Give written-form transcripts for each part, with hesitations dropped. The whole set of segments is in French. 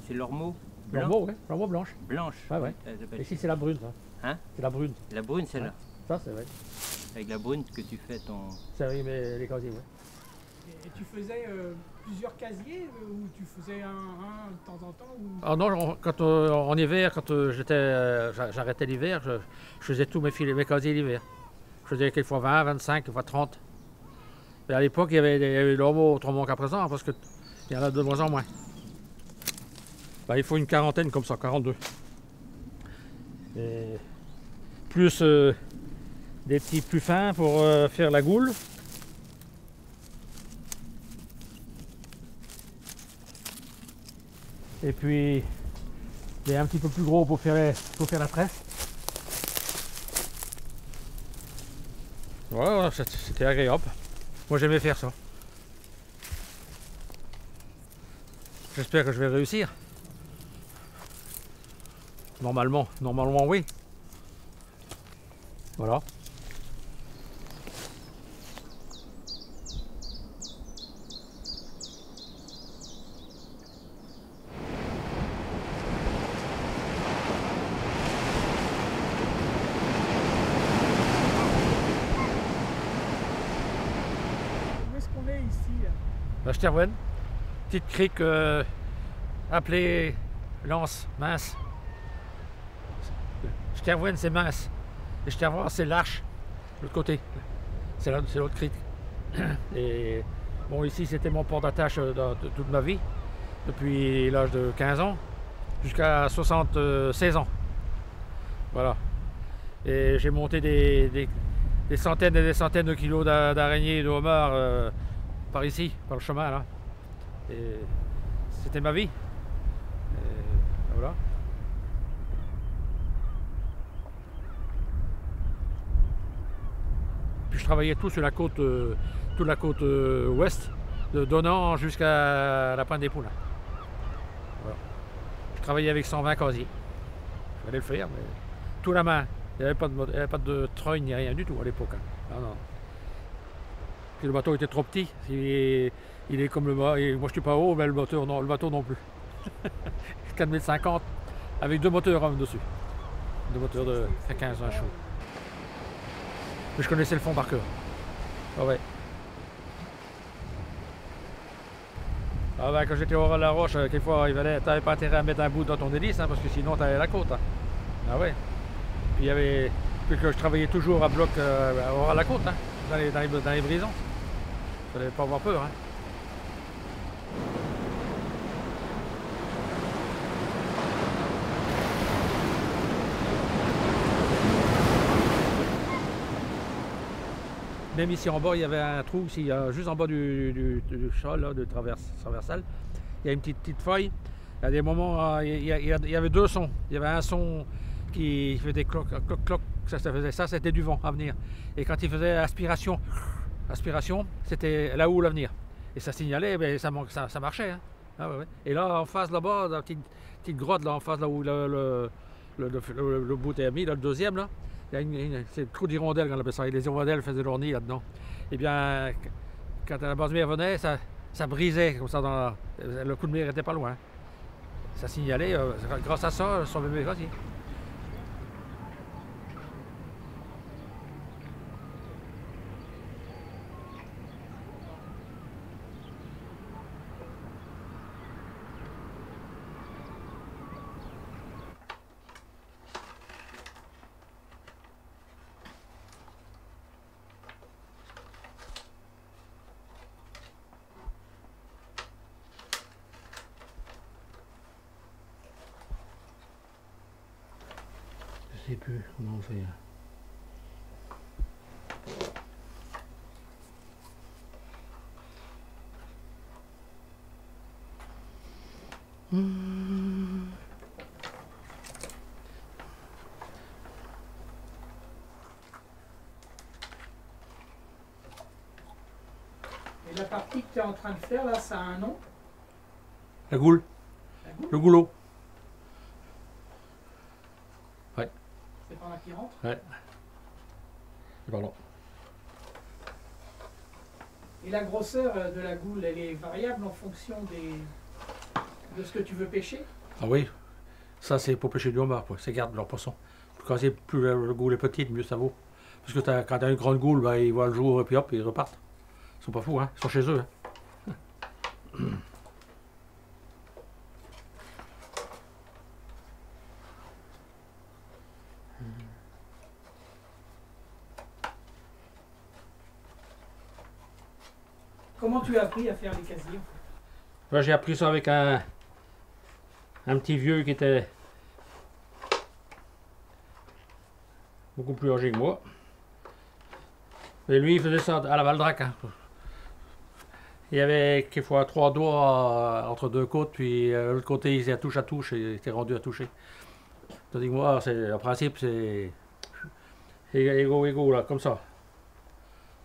C'est l'ormeau blanc. L'ormeau, ouais, l'ormeau blanche. Blanche. Ouais, ouais. Ici, c'est la brune, ça. Hein? C'est la brune. La brune, celle-là. Ouais. Ça, c'est vrai. Avec la brune que tu fais ton... Ça, oui, mais les casiers, ouais. Et tu faisais plusieurs casiers ou tu faisais un de temps en temps ou... Ah non, quand, en hiver, quand j'arrêtais l'hiver, je faisais tous mes casiers l'hiver. Je faisais quelquefois 20, 25, quelquefois 30. Mais à l'époque, il y avait l'ormeau autrement qu'à présent, hein, parce qu'il y en a de moins en moins. Ben, il faut une quarantaine comme ça, 42. Et plus des petits plus fins pour faire la goule. Et puis des un petit peu plus gros pour faire la tresse. Voilà, c'était agréable. Moi j'aimais faire ça. J'espère que je vais réussir. Normalement oui. Voilà. Où est-ce qu'on est ici? La Sterwen, petite crique appelée Lance, mince. Sterwen c'est mince. Et Sterwen c'est l'arche, l'autre côté. C'est l'autre crique. Et bon, ici c'était mon port d'attache de toute ma vie, depuis l'âge de 15 ans jusqu'à 76 ans. Voilà. Et j'ai monté des centaines et des centaines de kilos d'araignées et de homards par ici, par le chemin là. Et c'était ma vie. Et voilà. Puis je travaillais tout sur la côte, toute la côte ouest, de Donnan jusqu'à la Pointe des Poulains. Voilà. Je travaillais avec 120 casiers. Il fallait le faire, mais tout la main. Il n'y avait pas de trogne ni rien du tout à l'époque. Hein. Non, non. Puis le bateau était trop petit. Il est comme le moi je suis pas haut, mais le bateau non plus. 4,50 m avec deux moteurs hein, dessus. Deux moteurs de 15-20 chevaux. Mais je connaissais le fond par cœur. Ah ouais. Ah ben, quand j'étais au ras de la roche, quelquefois, t'avais pas intérêt à mettre un bout dans ton hélice, hein, parce que sinon t'avais la côte. Hein. Ah ouais. Puis il y avait. Puis que je travaillais toujours à bloc au ras de la côte, hein, dans les brisants. Il fallait pas avoir peur. Hein. Même ici en bas, il y avait un trou, ici, juste en bas du chat, là, de traversal. Il y a une petite faille. Il y a des moments, il y avait deux sons. Il y avait un son qui faisait cloc, cloc, cloc. Ça, c'était du vent à venir. Et quand il faisait aspiration, c'était la houle à venir. Et ça signalait, ben, ça marchait. Hein. Ah, ouais, ouais. Et là, en face, là-bas, dans la petite grotte, là, en face, là où le bout est mis, là, le deuxième, là. C'est le trou d'hirondelle qu'on appelle ça. Et les hirondelles faisaient leur nid là-dedans. Et bien, quand la base mer venait, ça brisait comme ça. Le coup de mer n'était pas loin. Ça signalait, grâce à ça, sur le casier. Je sais plus comment on fait. Et la partie que tu es en train de faire là, ça a un nom? La goule. La goule? Le goulot. Ouais. C'est par là qu'il rentre? Ouais. Pardon. Et la grosseur de la goule, elle est variable en fonction de ce que tu veux pêcher? Ah oui, ça c'est pour pêcher du homard, ça garde leur poisson. Plus le goule est petit, mieux ça vaut. Parce que quand tu as une grande goule, ben, ils voient le jour et puis hop, ils repartent. Ils sont pas fous, hein, ils sont chez eux. Hein. Comment tu as appris à faire les casiers? Là, j'ai appris ça avec un petit vieux qui était beaucoup plus âgé que moi. Et lui, il faisait ça à la Valdrac. Hein. Il y avait quelquefois 3 doigts entre 2 côtes, puis l'autre côté, il était à touche, et il était rendu à toucher. Tandis que moi, le principe, c'est égaux, là, comme ça.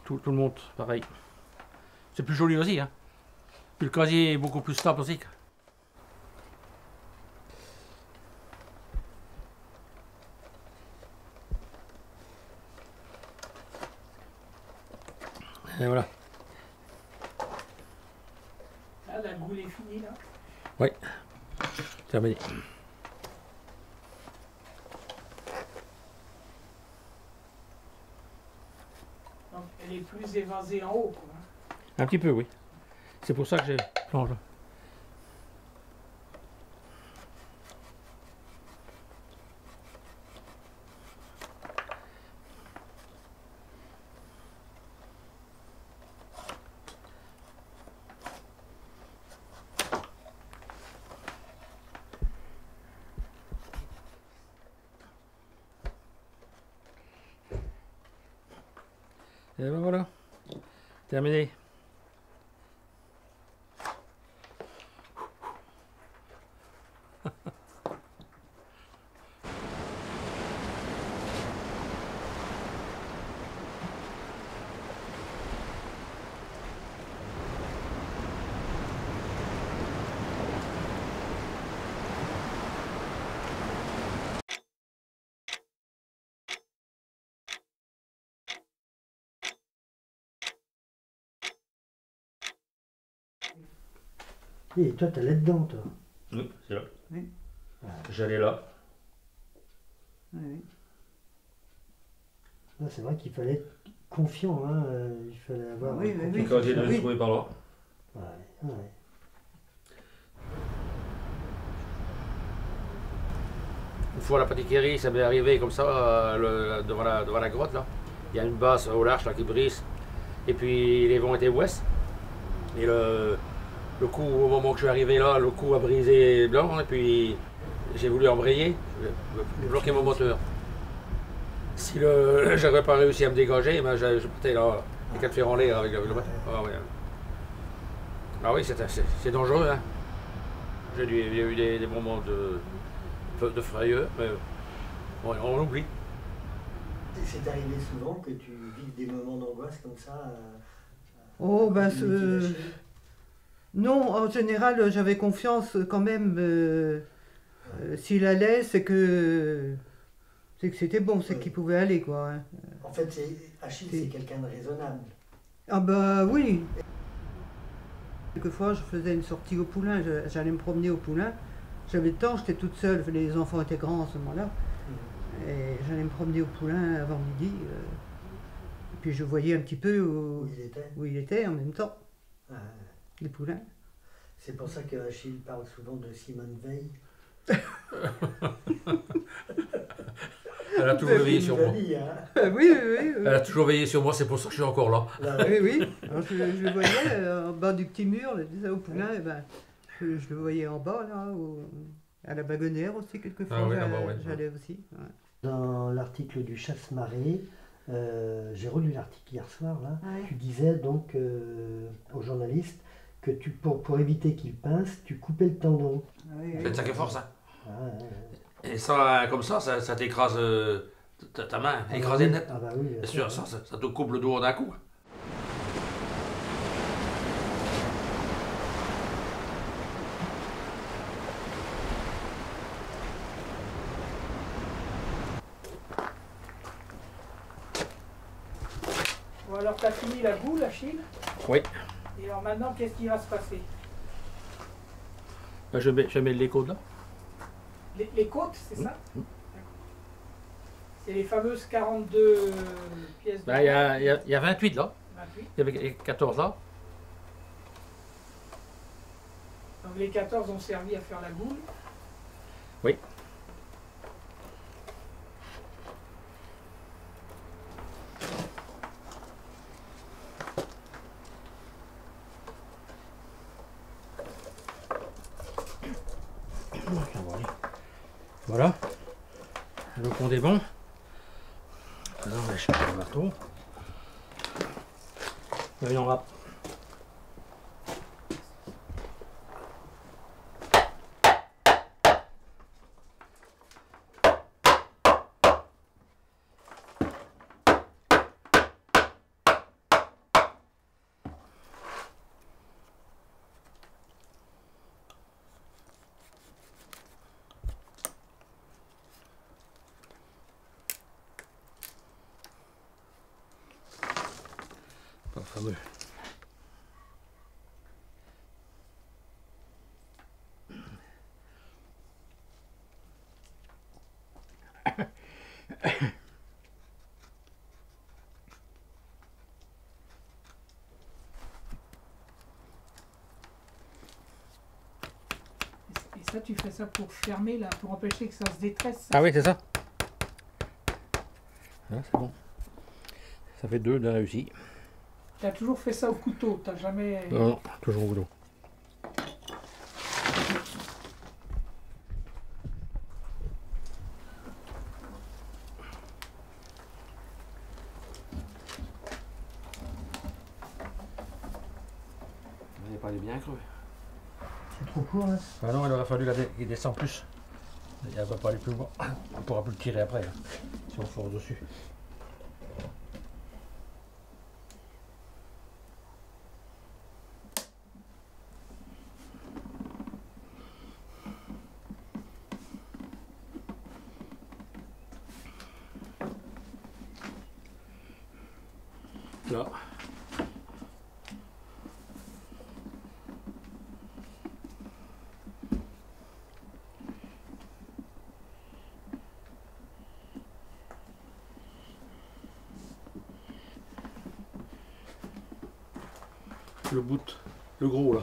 Tout le monde, pareil. C'est plus joli aussi, hein. Puis le casier est beaucoup plus stable aussi. Et voilà. Là, la goule est finie, là. Oui, terminé. Donc, elle est plus évasée en haut, quoi. Un petit peu, oui. C'est pour ça que j'ai plonge là. Et ben voilà, terminé. Et toi, t'es là-dedans, toi. Oui, c'est là. Oui. J'allais là. Oui. Là, c'est vrai qu'il fallait être confiant, hein. Il fallait avoir. Oui, oui, Le oui. casier devait Oui. se trouver par là. Ouais, ouais. Une fois à la pâtisserie, ça m'est arrivé comme ça, devant la grotte là. Il y a une basse au large là qui brise. Et puis les vents étaient ouest. Et le coup, au moment que je suis arrivé là, le coup a brisé blanc et puis j'ai voulu embrayer, bloquer mon moteur. Si j'avais pas réussi à me dégager, ben je partais là, les 4 fers en l'air avec le bateau. Ah, ouais. Ah oui, c'est dangereux. Hein. Il y a eu des moments de frayeur, mais on oublie. C'est arrivé souvent que tu vives des moments d'angoisse comme ça. Oh, ben, Mutilation. non, en général, j'avais confiance quand même. S'il allait, c'est que c'était bon, c'est qu'il pouvait aller, quoi. Hein. En fait, Achille, c'est quelqu'un de raisonnable. Ah ben oui. Quelquefois, je faisais une sortie au poulain, j'allais me promener au poulain. J'avais le temps, j'étais toute seule, les enfants étaient grands à ce moment-là. Et j'allais me promener au poulain avant midi. Et puis je voyais un petit peu où il était en même temps, Ah, les poulains. c'est pour ça que Achille parle souvent de Simone Veil. Elle a toujours veillé sur moi. Jolie, hein. Oui, oui, oui. Elle a toujours veillé sur moi, c'est pour ça que je suis encore là. Là, Oui, oui. Alors, je le voyais en bas du petit mur, là, au poulain, et ben, je le voyais en bas, là, à la bagonnière aussi, quelquefois. Ah oui, là-bas, ouais. J'allais aussi. Ouais. dans l'article du Chasse-Marée, j'ai relu l'article hier soir, là, Ouais. tu disais donc aux journalistes que pour éviter qu'il pince, tu coupais le tendon. Oui, C'est une sacrée force, hein. Ah, ouais. Et ça, comme ça t'écrase ta main, écrasée net. Ah bah oui. Bien sûr, ça te coupe le doigt d'un coup. Bon, alors, tu as fini la boule, Achille. Oui. Et alors maintenant, qu'est-ce qui va se passer? Ben, je mets l'écho là. Les côtes, c'est ça? D'accord. C'est les fameuses 42 pièces de Ben, il y a 28 là. 28. Il y avait 14 là. Donc les 14 ont servi à faire la goule. Oui. Voilà. Le compte est bon. Maintenant, on va chercher le marteau. Il y en aura. Pas fameux. Et ça, tu fais ça pour fermer, là, pour empêcher que ça se détresse. Ah oui, c'est ça. Ah, c'est bon. Ça fait 2 de réussi. Tu as toujours fait ça au couteau, t'as jamais... Non, non, toujours au boulot. Il n'est pas allé bien creux. C'est trop court là. Ah non, il aurait fallu qu'il descende plus. Il ne va pas aller plus loin. On ne pourra plus le tirer après, là, si on force dessus. Là. Le bout, le gros là.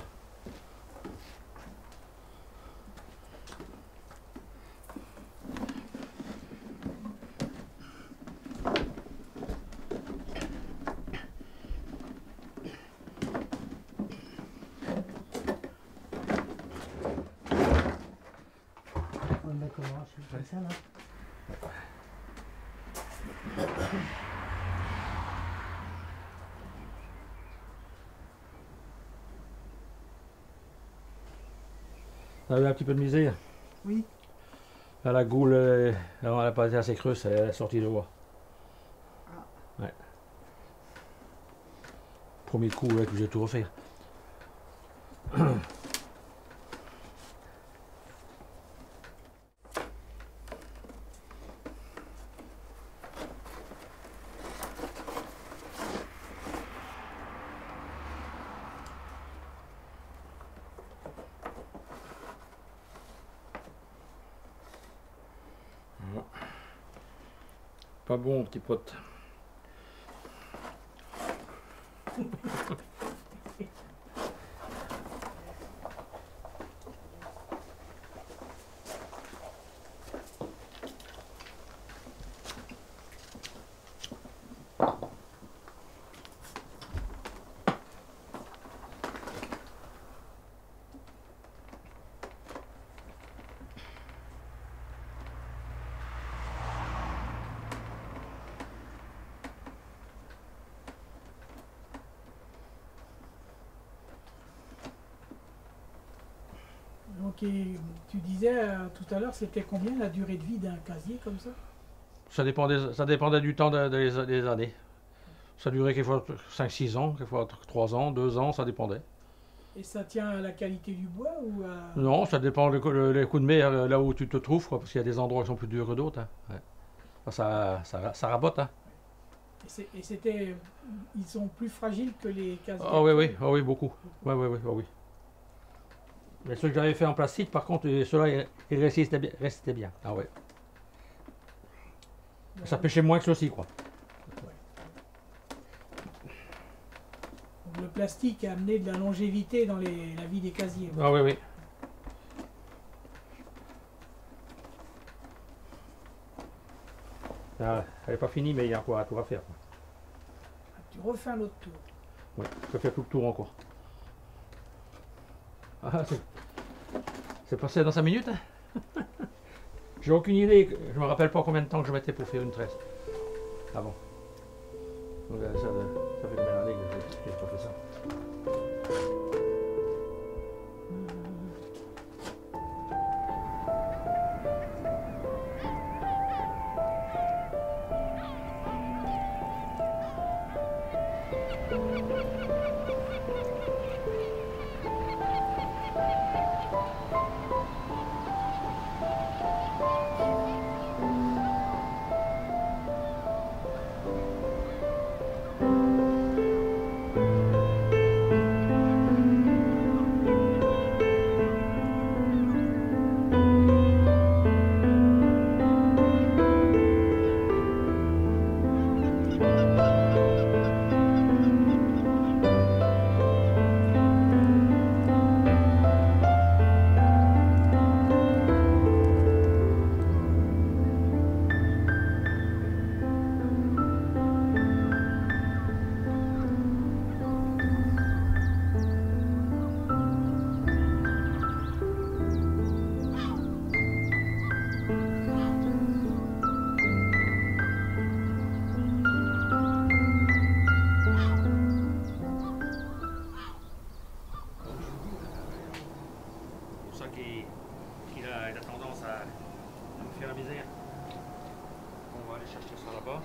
On va commencer comme ça là. On avait un petit peu de misère. Oui. Là, la goule, elle n'a pas été assez creuse, elle est sortie de voie. Ouais. Premier coup, là, que j'ai tout refaire. Pas bon, petit pote. Donc, tu disais tout à l'heure, c'était combien la durée de vie d'un casier comme ça? Ça dépendait du temps des années. Ça durait quelquefois 5-6 ans, quelquefois 3 ans, 2 ans, ça dépendait. Et ça tient à la qualité du bois ou à... Non, ça dépend les coups de mer là où tu te trouves, quoi, parce qu'il y a des endroits qui sont plus durs que d'autres. Hein. Ouais. Ça rabote. Hein. Et c'était... Ils sont plus fragiles que les casiers? Ah oui, oui, ah oui, beaucoup. Oui, oui, oui, ah oui. Mais ceux que j'avais fait en plastique, par contre, ceux-là, ils résistaient bien. Ah ouais. Ça pêchait moins que ceux-ci, quoi. Donc, le plastique a amené de la longévité dans la vie des casiers. Ah oui, oui. Ah, elle n'est pas finie, mais il y a encore un tour à faire. Tu refais un autre tour. Oui, ça fait tout le tour encore. Ah, c'est passé dans 5 minutes. Hein. J'ai aucune idée, je me rappelle pas combien de temps que je mettais pour faire une tresse. Ah bon. Donc, ça fait combien d'années que j'ai pas fait ça. Il a tendance à me faire la misère. On va aller chercher ça là-bas.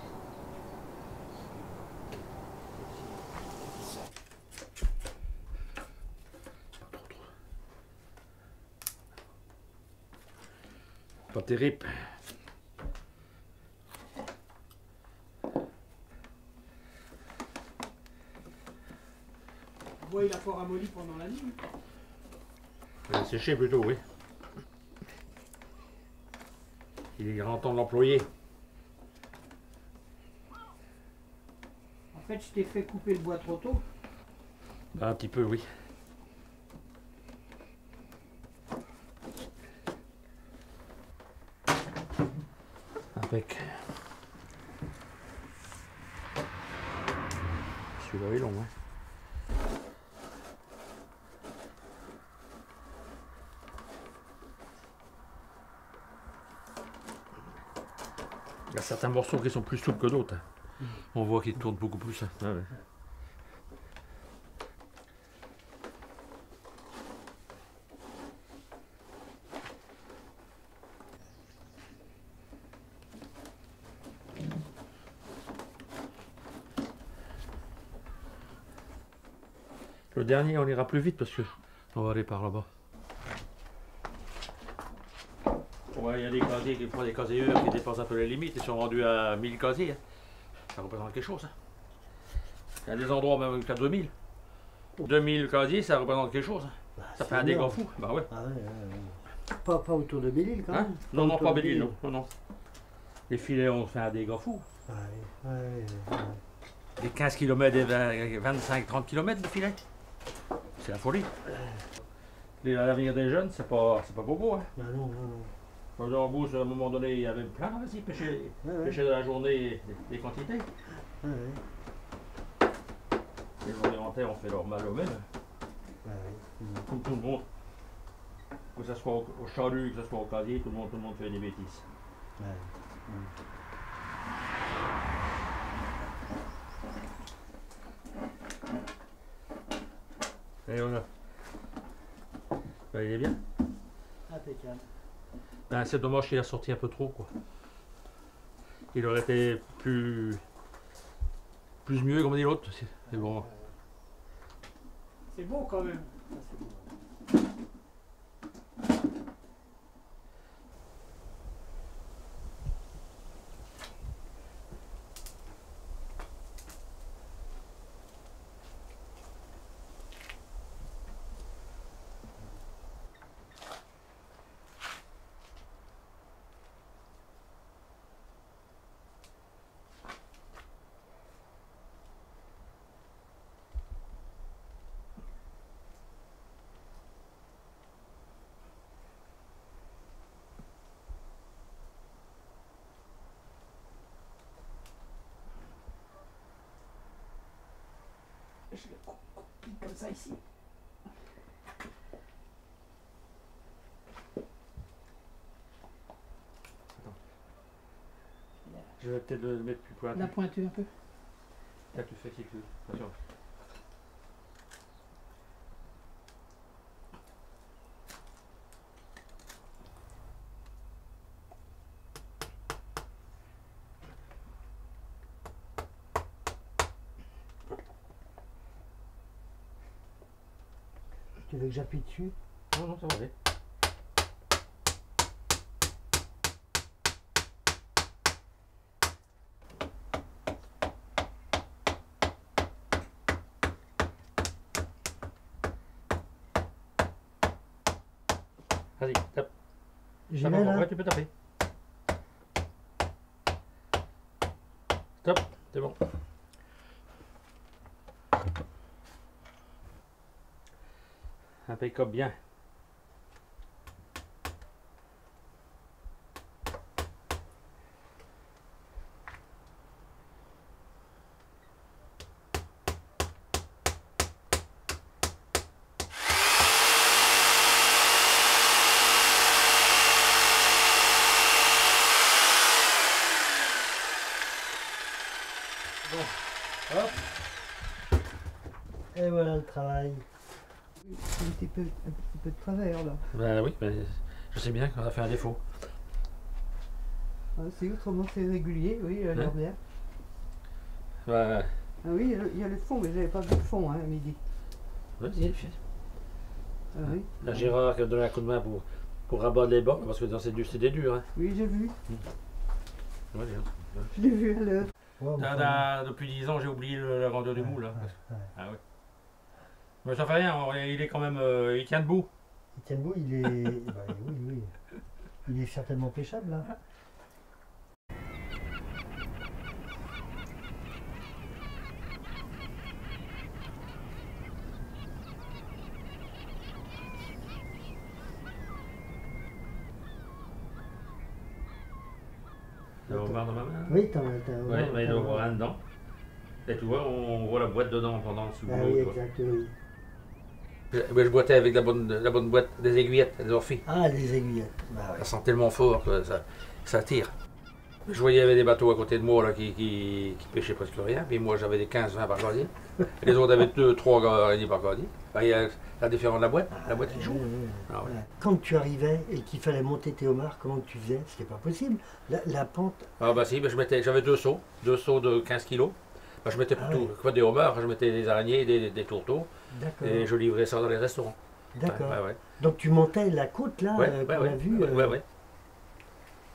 Pas terrible. Tu vois, il a fort ramolli pendant la nuit. Il a séché plutôt, oui. Il est grand temps de l'employer. En fait, je t'ai fait couper le bois trop tôt. Ben, un petit peu, oui. Avec. Celui-là est long, hein. Il y a certains morceaux qui sont plus souples que d'autres. On voit qu'ils tournent beaucoup plus. Hein. Ah ouais. Le dernier, on ira plus vite parce que on va aller par là-bas. Ouais, il y a des casiers qui font des casiers qui dépassent un peu les limites. Ils sont rendus à 1000 casiers. Hein. Ça représente quelque chose. Hein. Il y a des endroits même jusqu'à 2000. 2000 casiers, ça représente quelque chose. Hein. Bah, Ça fait un dégât fou. Bah ouais. Ah ouais. Pas autour de Belle-Île quand Hein? même. Non, non, autour pas de Belle-Île, non. Non. Les filets ont fait un dégât fou. Ouais. Des 15 km et 25-30 km de filets. C'est la folie. L'avenir des jeunes, c'est pas beaucoup. Hein. Ah non. Quand en bouche, à un moment donné, il y avait plein de pêcher de la journée des quantités. Ouais. Les alimentaires ont fait leur mal eux-mêmes. Tout le monde, que ce soit au chalut, que ce soit au casier, tout le monde fait des bêtises. Et voilà. Ben, il est bien. Impeccable. Ben, c'est dommage qu'il a sorti un peu trop, quoi. Il aurait été plus mieux, comme dit l'autre. C'est bon. C'est beau quand même. Je le pique comme ça ici. Je vais peut-être le mettre plus pointu. La pointure un peu. Là, tu fais si tu veux. Attention. Tu veux que j'appuie dessus? Non, non, ça va aller. Vas-y, tape. J'y Tape vais encore. là? Ouais, tu peux taper. Stop, c'est bon. Impeccable bien. Bon, hop. Et voilà le travail. Un petit peu de travers là. Ben oui, mais je sais bien qu'on a fait un défaut. Ah, si, autrement c'est régulier, oui, il a l'air Hein? bien. Ben, Ah oui, il y a le fond, mais j'avais pas vu le fond hein, à midi. vas-y, Ah oui, la Gérard qui a donné un coup de main pour rabattre les bords, parce que dans c'est des durs. Hein. oui j'ai vu. Ouais, bien. Je l'ai vu à l'heure. Ouais, Depuis 10 ans, j'ai oublié la grandeur du ouais, moule. Hein. ouais, ouais. Ah ouais. Mais ça fait rien, il est quand même. Il tient debout. Il tient debout, il est. Bah, oui, oui. Il est certainement pêchable là. Le homard dans ma main. Oui, t'as. Oui, mais il doit avoir un dedans. Et tu vois, on voit la boîte dedans pendant sous Ah l'eau. oui, tu vois. exact, oui. Je boitais avec la bonne boîte, des aiguillettes, des orphées. Ah, les aiguillettes. Bah ouais. Ça sent tellement fort que ça tire. Je voyais il y avait des bateaux à côté de moi là, qui pêchaient presque rien. Puis moi j'avais des 15-20 par cordier. Et les autres avaient 2-3 araignées par cordier. Ben, il y a la différence de la boîte. La boîte est Ouais, chaude. ouais. Ah ouais. Ouais. Quand tu arrivais et qu'il fallait monter tes homards, comment tu faisais? C'était pas possible. La pente. Ah bah si, ben, j'avais 2 seaux de 15 kilos. Ben, je mettais Ah plutôt, pas des homards, je mettais des araignées, des tourteaux. D'accord. Et je livrais ça dans les restaurants. D'accord. Ouais, ouais. Donc tu montais la côte là, Ouais, qu'on a vu. ouais, ouais.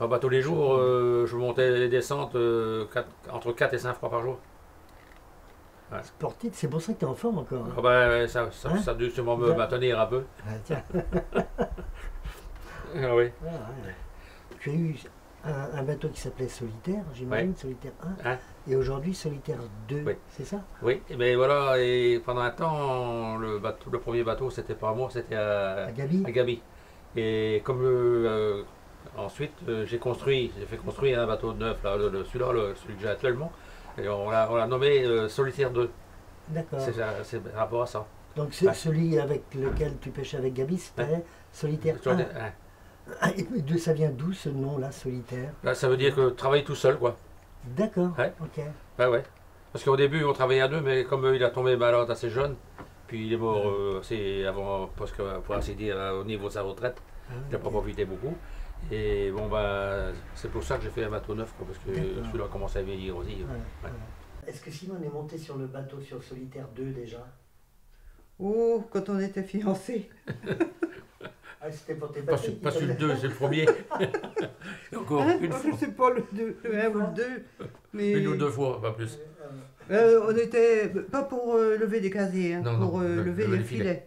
Ah bah, tous les jours, je montais les descentes entre 4 et 5 fois par jour. Sportif, c'est pour ça que tu es en forme encore. Hein. Ah bah, ouais, ça Hein? a dû sûrement me maintenir un peu. Ah, tiens. Ah oui. Ah, ouais. Tu as eu un bateau qui s'appelait Solitaire, j'imagine, Solitaire 1, Hein? et aujourd'hui Solitaire 2, Oui. c'est ça? Oui, mais voilà, et pendant un temps, le premier bateau, c'était pas à moi, c'était À Gabi? à Gabi. Et comme ensuite, j'ai fait construire un bateau neuf, là, celui-là, celui que j'ai actuellement, et on l'a nommé Solitaire 2. D'accord. C'est par rapport à ça. Donc c'est Ouais. celui avec lequel tu pêchais avec Gabi, c'était Solitaire 1. Hein. Ah, et ça vient d'où ce nom-là, Solitaire? Là, ça veut dire que travailler tout seul, quoi. D'accord, Ouais. ok. Ben ouais. Parce qu'au début, on travaillait à deux, mais comme il a tombé malade assez jeune, puis il est mort assez avant, parce que, pour ainsi dire, au niveau de sa retraite, Ah, il n'a pas ok. profité beaucoup. Et bon, ben, c'est pour ça que j'ai fait un bateau neuf, quoi, parce que D'accord. celui-là commence à vieillir aussi. Ouais, Ouais. ouais. Est-ce que Simone est montée sur le bateau sur Solitaire 2 déjà? Oh, quand on était fiancés. Ah, c'était pour tes Pas, bateaux pas sur le 2, c'est le premier. Et encore Hein? une Je fois. sais pas le 1 ou le 2. Mais Une ou deux fois, pas plus. on était pas pour lever des casiers, hein, Non, non, pour lever les filets.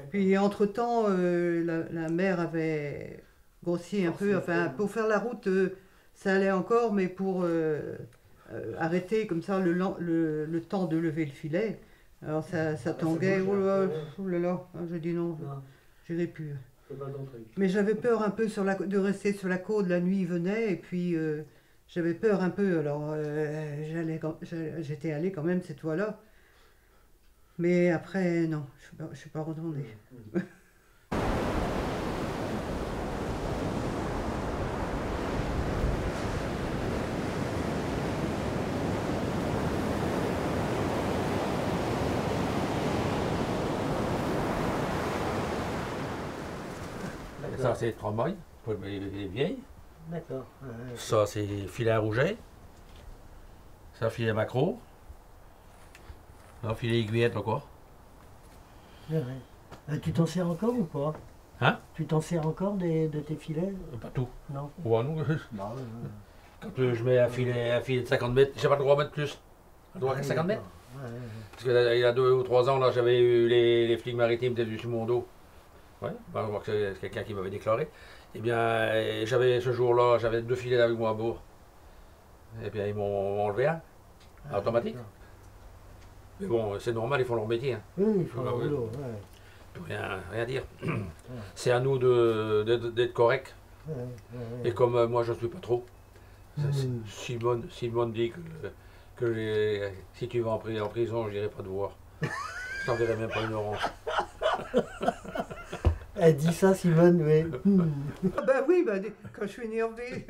Puis entre-temps, la mer avait grossi un peu. Enfin, pour faire la route, ça allait encore, mais pour arrêter comme ça le temps de lever le filet, alors ça tanguait. bouge, Oh là là, hein, je dis non, Non, j'irai plus. c'est pas ton truc. Mais j'avais peur un peu de rester sur la côte, la nuit venait, et puis j'avais peur un peu, alors j'étais allé quand même cette fois-là. Mais après, non, je ne suis pas retournée. Ça, c'est 3 mailles, pour les vieilles. D'accord. Ça, c'est filet à rouget. Ça, filet macro. Ça, filet aiguillette, là, quoi. Tu t'en sers encore ou pas? Hein? Tu t'en sers encore de tes filets? Pas tout. Non. Ouais, non. Quand je mets un filet de 50 mètres, j'ai pas le droit de mettre plus. Le droit que 50 mètres. Parce qu'il y a 2 ou 3 ans, là, j'avais eu les flics maritimes étaient sur mon dos. Ouais, ben, je vois que c'est quelqu'un qui m'avait déclaré. Eh bien, j'avais ce jour-là, j'avais 2 filets avec moi à bord. Et bien, ils m'ont enlevé un, automatique. Mais bon, c'est normal, ils font leur métier. Hein. Oui, ils font leur boulot. Rien dire. C'est à nous d'être corrects. Et comme moi, je ne suis pas trop. Simone dit que si tu vas en prison, je n'irai pas te voir. Je t'enverrai même pas une orange. Elle dit ça, Simone, oui. Ben oui, ben, quand je suis énervée.